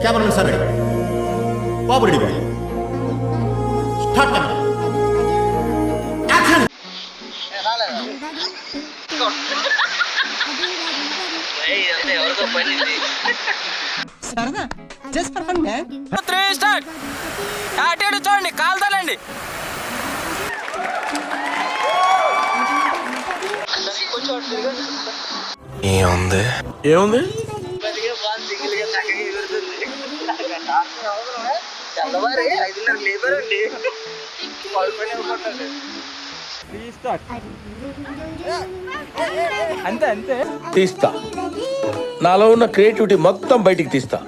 Cameraman sir ready బాబు ready boy start camera action సరదా just for fun man 3 start అటేడు చూడండి కాల్తానండి ఏముంది ఏముంది తెల్లవారి 5:30 లేబర్ అండి అంతే అంతే తీస్తా నాలో ఉన్న క్రియేటివిటీ మొత్తం బయటికి తీస్తా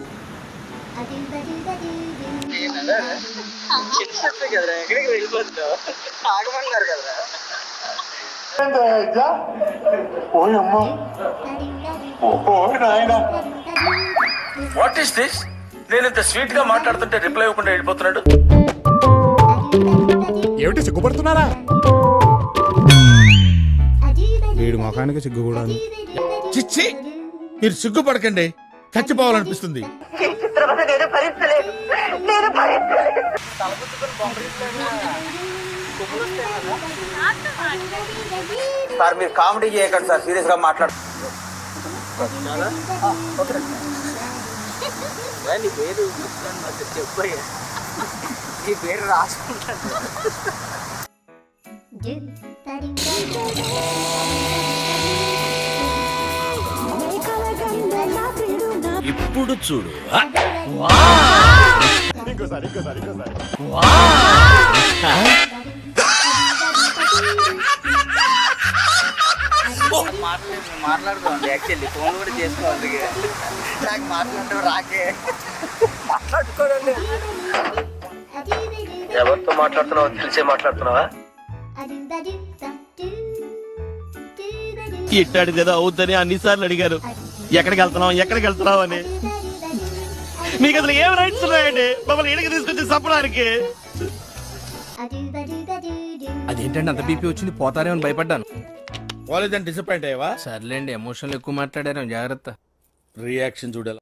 కదరా ఎక్కడికి వెళ్ళిపోతావు ఆగమన్నారు కదరా వాట్ ఈస్ దిస్ నేను ఇంత స్వీట్ గా మాట్లాడుతుంటే రిప్లై ఇవ్వకుండా వెళ్ళిపోతున్నాడు ఏమిటి సిగ్గుపడుతున్నారా వీడి ముఖానికి సిగ్గు కూడా చిచ్చి మీరు సిగ్గుపడకండి చచ్చిపోవాలనిపిస్తుంది. సార్ మీరు కామెడీ చేయకండి సార్ సీరియస్ గా మాట్లాడు నీ పేరు చెప్పయ్యా నీ పేరు రాసుకుంటాను ఇప్పుడు చూడు మాట్లాడుకోండి యాక్చువల్లీ ఫోన్ కూడా చేసుకోవాలి నాకు మాట్లాడటం రాకే మాట్లాడుకోండి ఎవరితో మాట్లాడుతున్నావో తెలిసే మాట్లాడుతున్నావా ఇట్టాడు కదా అవుద్దని అన్నిసార్లు అడిగారు ఎక్కడికి వెళ్తున్నావు అని మీకు అసలు ఏం రైట్స్ ఉన్నాయండి మమ్మల్ని ఇడికి తీసుకొచ్చి చంపడానికి అదేంటండి అంత బీపీ వచ్చింది పోతారేమో అని భయపడ్డాను కాలేజ్ డిసప్పాయింట్ అయ్యావా? సర్లేండి ఎమోషన్లు ఎక్కువ మాట్లాడారు జాగ్రత్త రియాక్షన్ చూడాలి.